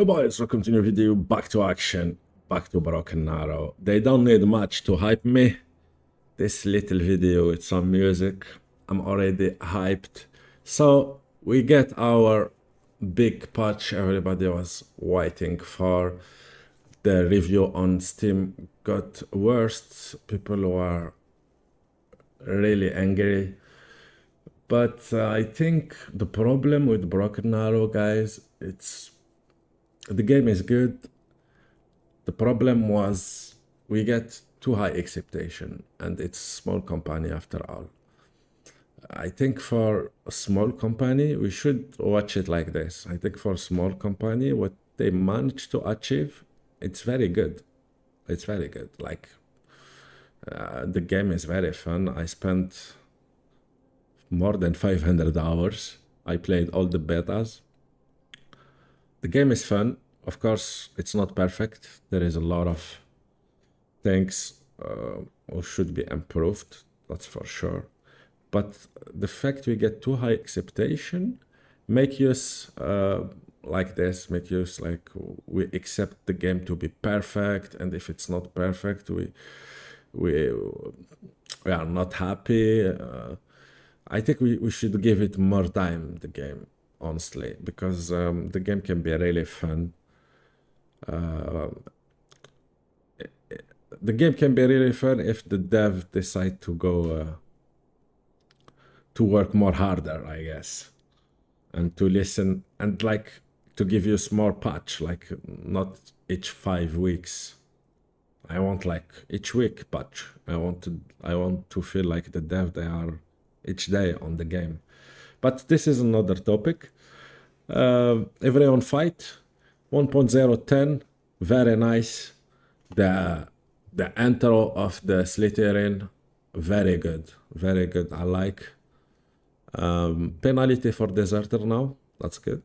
Hello boys, welcome to a new video. Back to action, back to broken arrow. They don't need much to hype me. This little video with some music, I'm already hyped. So we get our big patch everybody was waiting for. The review on Steam got worse. People were really angry. But I think the problem with broken arrow, guys, the game is good. The problem was we get too high expectation, and it's a small company after all. I think for a small company, we should watch it like this. I think for a small company, what they managed to achieve, it's very good. It's very good. Like, the game is very fun. I spent more than 500 hours. I played all the betas. The game is fun. Of course, it's not perfect. There is a lot of things should be improved. That's for sure. But the fact we get too high expectation make us like this. Make us like we accept the game to be perfect, and if it's not perfect, we are not happy. I think we should give it more time, the game, honestly, because the game can be really fun. The game can be really fun if the dev decide to go to work more harder, I guess, and to listen and like to give you a small patch, like not each 5 weeks. I want like each week patch. I want to feel like the dev, they are each day on the game. But this is another topic. Everyone fight 1.010, very nice. The intro of the Slytherin, very good, very good. I like. Penalty for deserter now, that's good.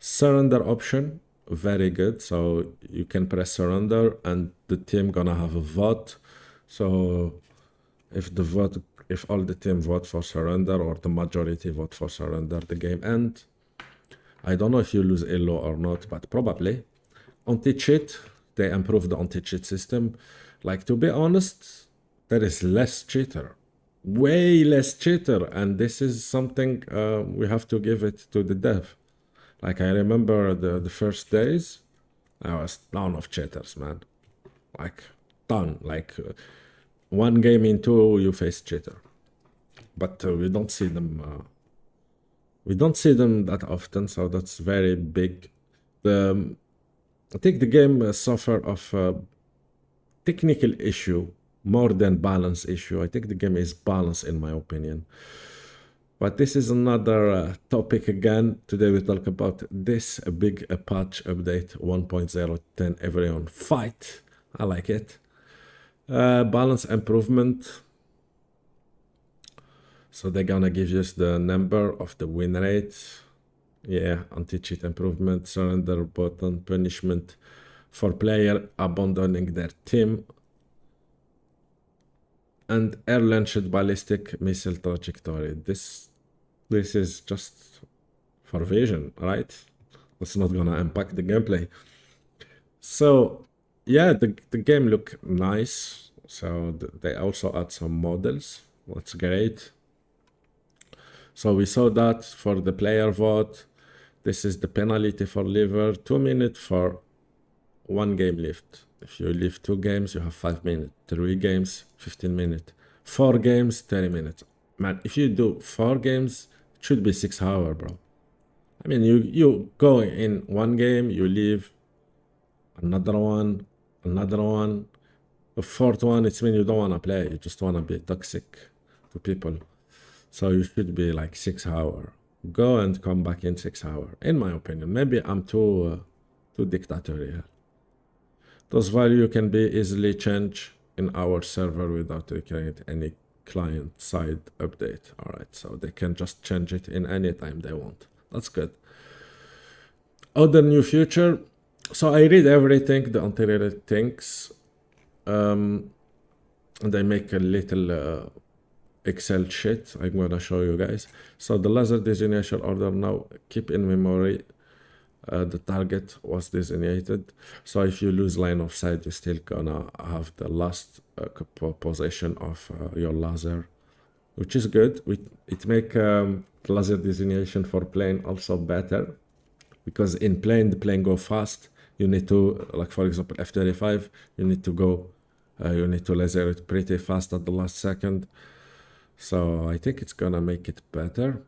Surrender option, very good. So you can press surrender and the team gonna have a vote. So if all the team vote for surrender or the majority vote for surrender, the game ends. I don't know if you lose elo or not, but probably. Anti-cheat, they improved the anti-cheat system. Like, to be honest, there is less cheater, way less cheater, and this is something we have to give it to the dev. Like, I remember the first days, I was ton of cheaters, man. Like, ton. Like, one game in two, you face cheater. But we don't see them. We don't see them that often, so that's very big. I think the game suffer of technical issue more than balance issue. I think the game is balanced in my opinion. But this is another topic again. Today we talk about this big patch update 1.010. Everyone fight. I like it. Balance improvement. So they're gonna give us the number of the win rate. Yeah, anti-cheat improvement, surrender button, punishment for player abandoning their team, and air-launched ballistic missile trajectory. This is just for vision, right? It's not gonna impact the gameplay. So yeah, the game look nice. So they also add some models. That's great. So we saw that for the player vote. This is the penalty for liver, 2 minutes for 1 game left. If you leave 2 games, you have 5 minutes. 3 games, 15 minutes. 4 games, 30 minutes. Man, if you do 4 games, it should be 6 hours, bro. I mean, you go in 1 game, you leave another one. The 4th one, it's when you don't want to play. You just want to be toxic to people. So you should be like 6 hours. Go and come back in 6 hours, in my opinion. Maybe I'm too dictatorial. Those values can be easily changed in our server without requiring any client-side update. All right, so they can just change it in any time they want. That's good. Other new feature. So I read everything, the anterior things, and I make a little Excel sheet. I'm gonna show you guys. So the laser designation order now keep in memory the target was designated. So if you lose line of sight, you're still gonna have the last possession of your laser, which is good. It make laser designation for plane also better, because in plane, the plane go fast. You need to, like for example, F-35, you need to go, you need to laser it pretty fast at the last second. So I think it's gonna make it better.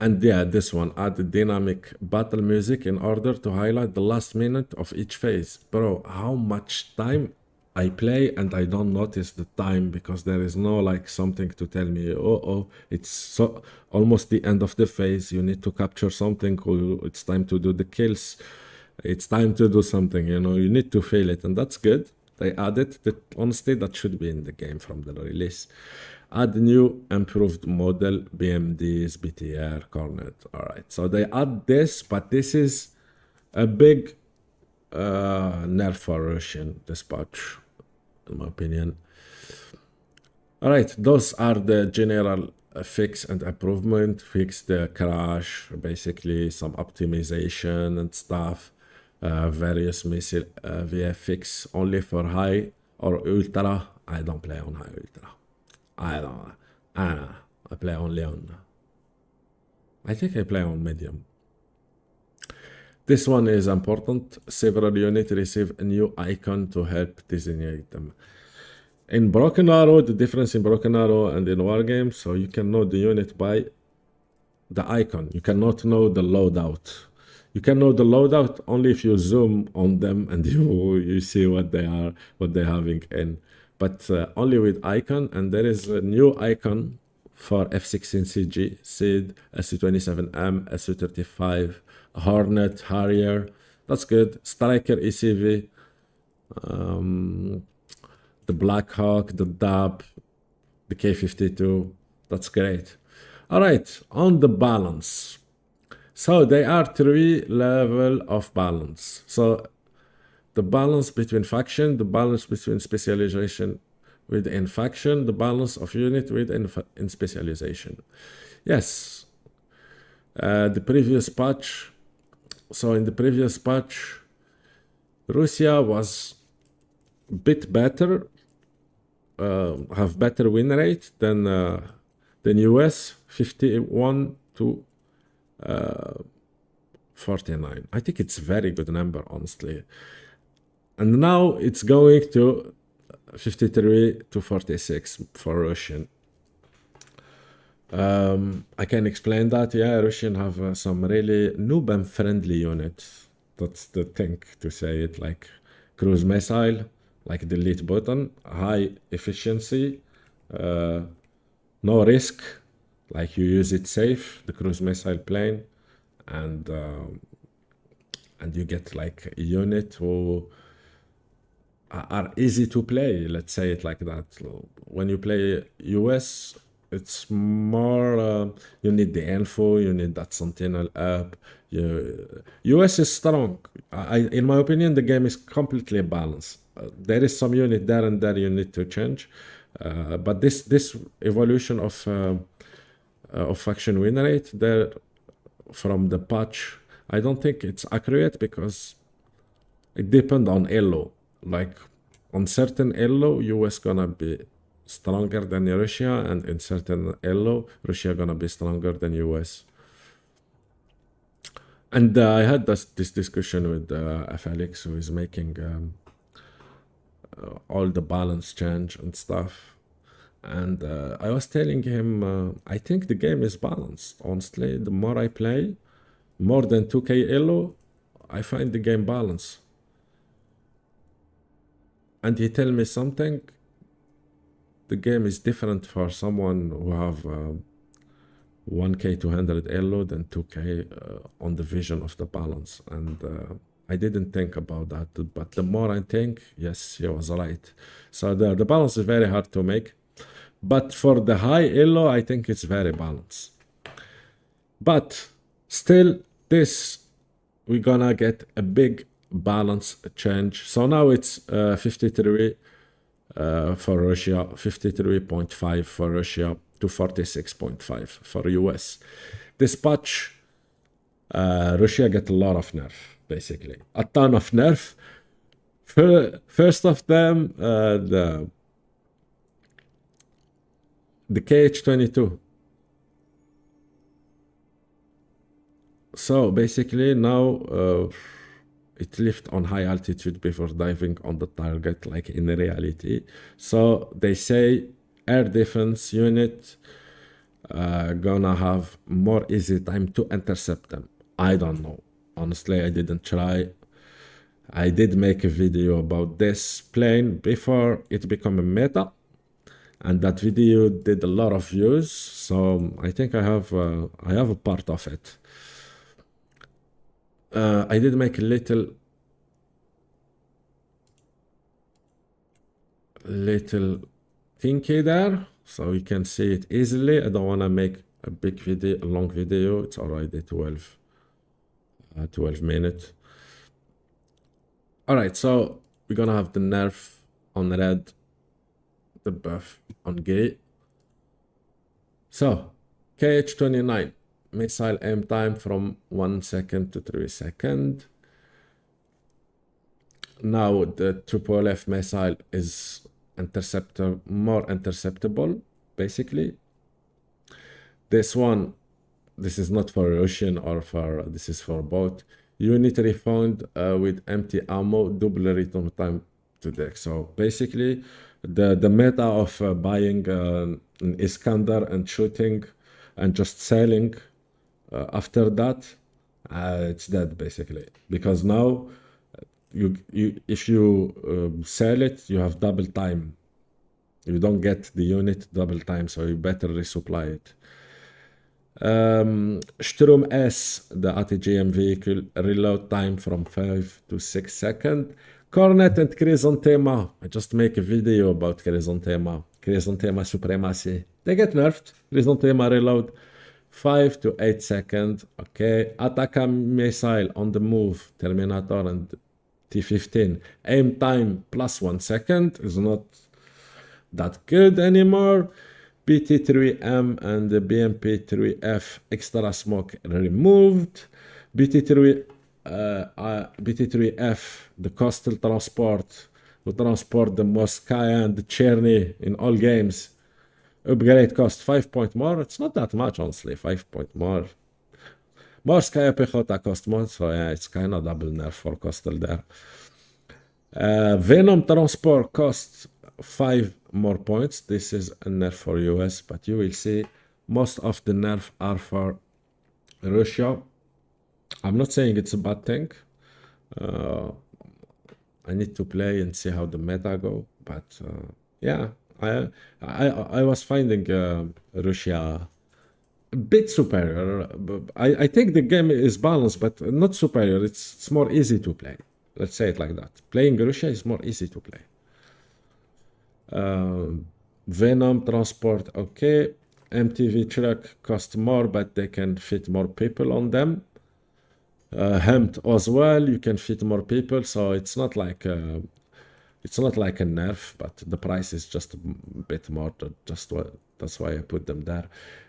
And yeah, this one, add the dynamic battle music in order to highlight the last minute of each phase. Bro, how much time I play and I don't notice the time, because there is no like something to tell me, oh, it's so almost the end of the phase, you need to capture something, or it's time to do the kills, it's time to do something, you know, you need to feel it, and that's good. They added that. Honestly, that should be in the game from the release. Add new improved model BMDs, BTR, Cornet. All right, so they add this, but this is a big nerf for Russian dispatch, in my opinion. All right, those are the general fix and improvement. Fix the crash, basically some optimization and stuff. Various missile VFX only for high or ultra. I don't play on high ultra. I play only on, I think I play on medium. This one is important. Several units receive a new icon to help designate them. In Broken Arrow, the difference in Broken Arrow and in Wargames, so you can know the unit by the icon. You cannot know the loadout. You can know the loadout only if you zoom on them and you see what they are, what they're having in. But only with icon, and there is a new icon for F-16CG, SID, SU-27M, SU-35, Hornet, Harrier. That's good. Striker, ECV, the Black Hawk, the DAB, the K-52. That's great. All right, on the balance. So there are 3 levels of balance. So the balance between faction, the balance between specialization within faction, the balance of unit within in specialization. Yes, the previous patch. So in the previous patch, Russia was a bit better, have better win rate than US, 51 to 49. I think it's a very good number, honestly. And now it's going to 53 to 46 for Russian. I can explain that. Yeah, Russian have some really noob friendly units. That's the thing to say it, like cruise missile, like delete button, high efficiency, no risk, like you use it safe, the cruise missile plane, and you get like a unit who are easy to play, let's say it like that. When you play US, it's more, you need the info, you need that Sentinel app. US is strong. In my opinion, the game is completely balanced. There is some unit there and there you need to change. But this evolution of faction win rate there from the patch, I don't think it's accurate, because it depends on elo. Like on certain elo, US gonna be stronger than Russia, and in certain elo, Russia gonna be stronger than US. And I had this discussion with Felix, who is making all the balance change and stuff. And I was telling him, I think the game is balanced. Honestly, the more I play, more than 2K elo, I find the game balanced. And he tell me something, the game is different for someone who have 1K 200 elo than 2K on the vision of the balance. And I didn't think about that, but the more I think, yes, he was right. So the balance is very hard to make. But for the high elo, I think it's very balanced. But still, this, we're gonna get a big balance change. So now it's 53 for Russia, 53.5 for Russia to 46.5 for US. This patch Russia get a lot of nerf, basically. A ton of nerf. First of them, the KH-22. So basically now it lift on high altitude before diving on the target like in reality. So they say air defense unit gonna have more easy time to intercept them. I don't know. Honestly, I didn't try. I did make a video about this plane before it became a meta, and that video did a lot of views. So I think I have a part of it. I did make a little thinky there, so you can see it easily. I don't want to make a big video, a long video. It's already 12 minutes. All right, so we're gonna have the nerf on red, the buff on gray. So KH-29 missile aim time from 1 second to 3 seconds. Now the triple F missile is more interceptable, basically. This one, this is not for Russian or for, this is for both. Unitary found with empty ammo, double return time to deck. So basically, the meta of buying an Iskander and shooting and just selling after that, it's dead basically. Because now, if you sell it, you have double time. You don't get the unit double time, so you better resupply it. Sturm S, the ATGM vehicle, reload time from 5 to 6 seconds. Cornet and Chrysanthema. I just make a video about Chrysanthema. Chrysanthema Supremacy. They get nerfed. Chrysanthema reload 5 to 8 seconds. Okay. Atacam missile on the move. Terminator and T-15. Aim time plus 1 second is not that good anymore. BT-3M and the BMP-3F extra smoke removed. BT-3F, the coastal transport, who transport the Moskaya and the Cherny in all games. Upgrade cost 5 point more. It's not that much, honestly, 5 point more. Morskaya Pechota cost more, so yeah, it's kind of double nerf for coastal there. Venom transport costs 5 more points. This is a nerf for US, but you will see most of the nerf are for Russia. I'm not saying it's a bad thing. I need to play and see how the meta go, but yeah, I was finding Russia a bit superior. I think the game is balanced, but not superior. It's more easy to play. Let's say it like that. Playing Russia is more easy to play. Venom transport, okay. MTV truck cost more, but they can fit more people on them. Hemd as well, you can fit more people, so it's not like a nerf, but the price is just a bit more. That's why I put them there.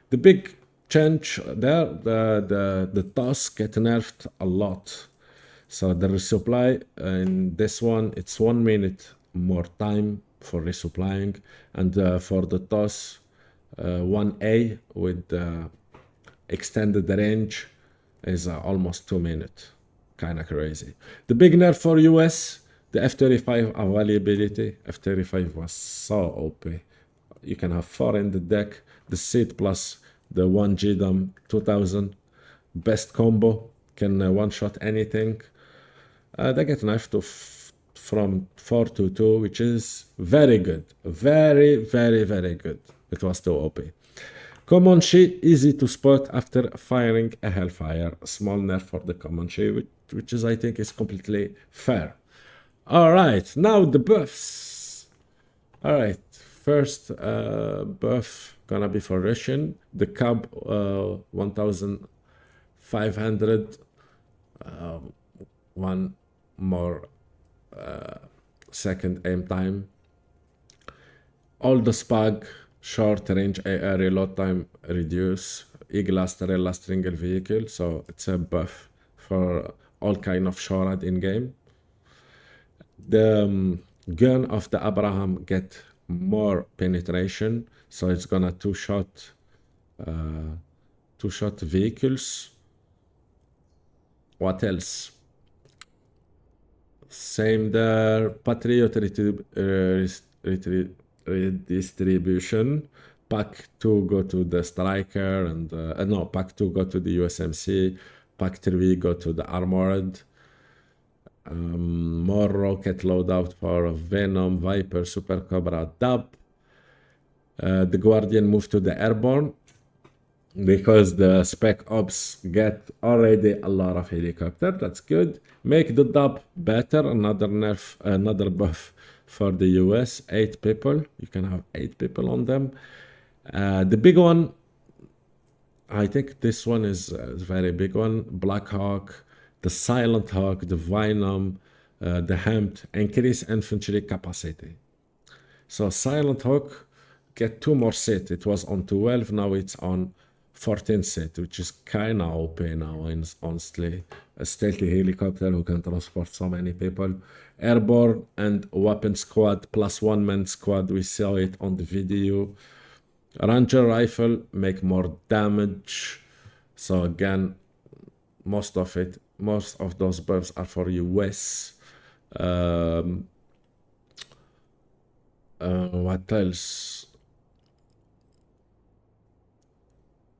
The big change there, the TOS get nerfed a lot. So the resupply in this one, it's 1 minute more time for resupplying, and for the TOS 1A with extended range is almost 2 minutes. Kind of crazy. The big nerf for US, the F-35 availability. F-35 was so OP. You can have 4 in the deck, the seat plus the 1 GDAM 2000. Best combo, can one-shot anything. They get nerfed from 4 to 2, which is very good. Very, very, very good. It was too OP. Comanche, easy to spot after firing a Hellfire. Small nerf for the Comanche, which is, I think, is completely fair. All right, now the buffs. All right, first buff gonna be for Russian. The Cab 1500. One more second aim time. All the spag, short range AR reload time reduce E-glass Terrella Stringer vehicle, so it's a buff for all kind of shard in game. The gun of the Abraham get more penetration, so it's gonna two-shot vehicles. What else? Same there. Patriot redistribution. Pack 2 go to the striker, and no, pack 2 go to the USMC. Pack 3 go to the armored. More rocket loadout for Venom, Viper, Super Cobra, Dub. The Guardian move to the airborne because the Spec Ops get already a lot of helicopter. That's good. Make the Dub better. Another nerf, another buff for the US. 8 people. You can have 8 people on them. The big one, I think this one is a very big one. Black Hawk, the Silent Hawk, the Venom, the Hempt, increase infantry capacity. So Silent Hawk get 2 more set. It was on 12, now it's on 14 set, which is kind of OP now, honestly. A stealthy helicopter who can transport so many people. Airborne and weapon squad, plus 1-man squad. We saw it on the video. Ranger rifle, make more damage. So again, most of those buffs are for US. What else?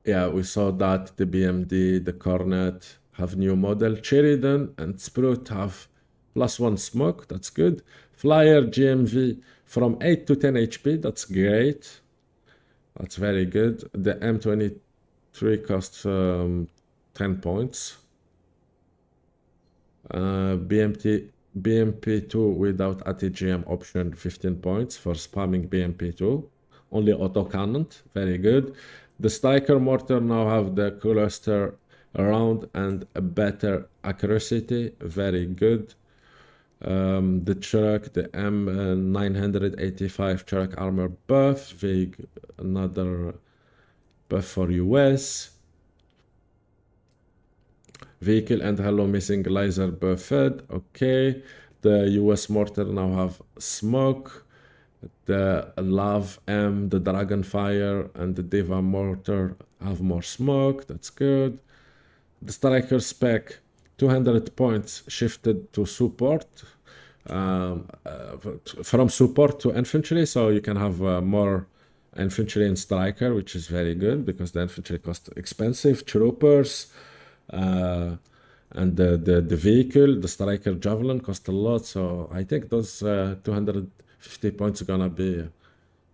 Yeah, we saw that the BMD, the Cornet have new model. Sheridan and Sprout have +1 smoke. That's good. Flyer GMV from 8 to 10 HP. That's great. That's very good. The M23 costs 10 points. BMP2 without ATGM option 15 points for spamming BMP2. Only autocannon, very good. The Striker mortar now have the cluster round and a better accuracy, very good. The truck, the M985 truck armor buff, another buff for US. Vehicle and hello missing laser buffed. Okay, the US mortar now have smoke. The Love M, the Dragonfire, and the Diva mortar have more smoke. That's good. The Striker spec 200 points shifted to support, from support to infantry, so you can have more infantry and striker, which is very good because the infantry cost expensive. Troopers and the vehicle, the striker javelin cost a lot, so I think those 250 points are gonna be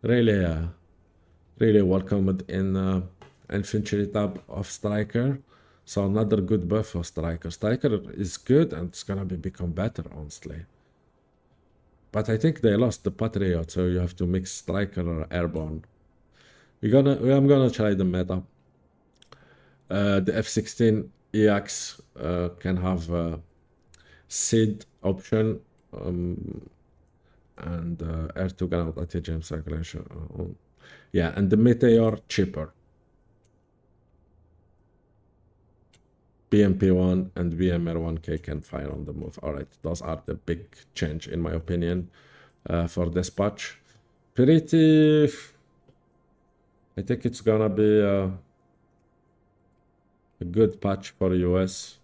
really welcomed in infantry tab of striker. So another good buff for striker. Striker is good and it's gonna become better, honestly. But I think they lost the Patriot, so you have to mix striker or airborne. I'm gonna try the meta. The F-16 EX can have SID option and air to ground ATGM circulation. Yeah, and the Meteor cheaper. BMP1 and BMR1K can fire on the move. Alright, those are the big change in my opinion for this patch. Pretty... I think it's gonna be a good patch for US.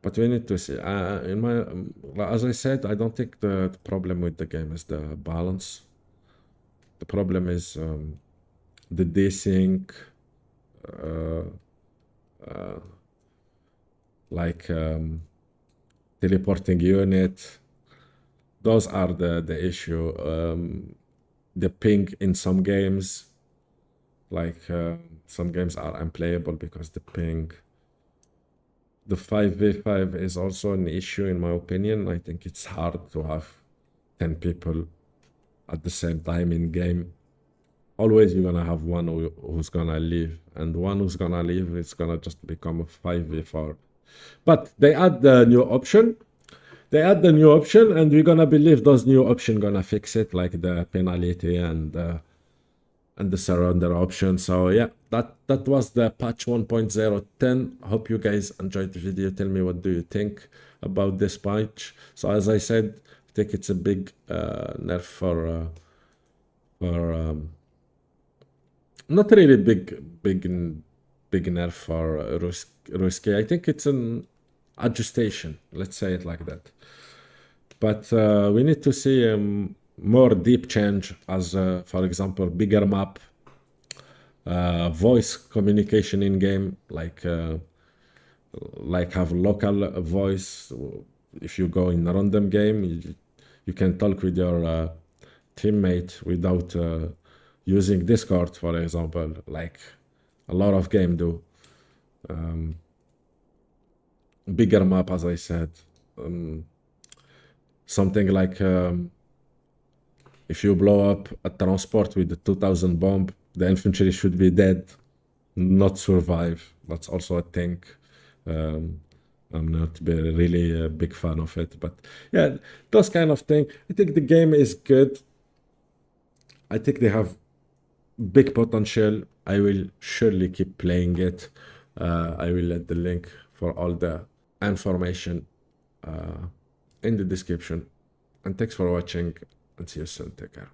But we need to see. As I said, I don't think the problem with the game is the balance. The problem is the desync, teleporting unit. Those are the issue. The ping in some games, some games are unplayable because the ping. The 5v5 is also an issue in my opinion. I think it's hard to have 10 people at the same time in game. Always you're gonna have one who's gonna leave, and one who's gonna leave is gonna just become a 5v4. But they add the new option they add the new option, and we're gonna believe those new option gonna fix it, like the penalty and the surrender option. So yeah, that was the patch 1.010. Hope you guys enjoyed the video. Tell me, what do you think about this patch? So as I said, I think it's a big nerf for not really big nerf for Ruski. I think it's an adjustation, let's say it like that. But we need to see more deep change, as for example, bigger map, voice communication in game, like have local voice. If you go in a random game, you can talk with your teammate without using Discord, for example, like a lot of game do. Bigger map, as I said. Something like if you blow up a transport with the 2000 bomb, the infantry should be dead, not survive. That's also a thing. I'm not really a big fan of it, but yeah, those kind of thing. I think the game is good. I think they have big potential. I will surely keep playing it. I will let the link for all the information in the description. And thanks for watching, and see you soon. Take care.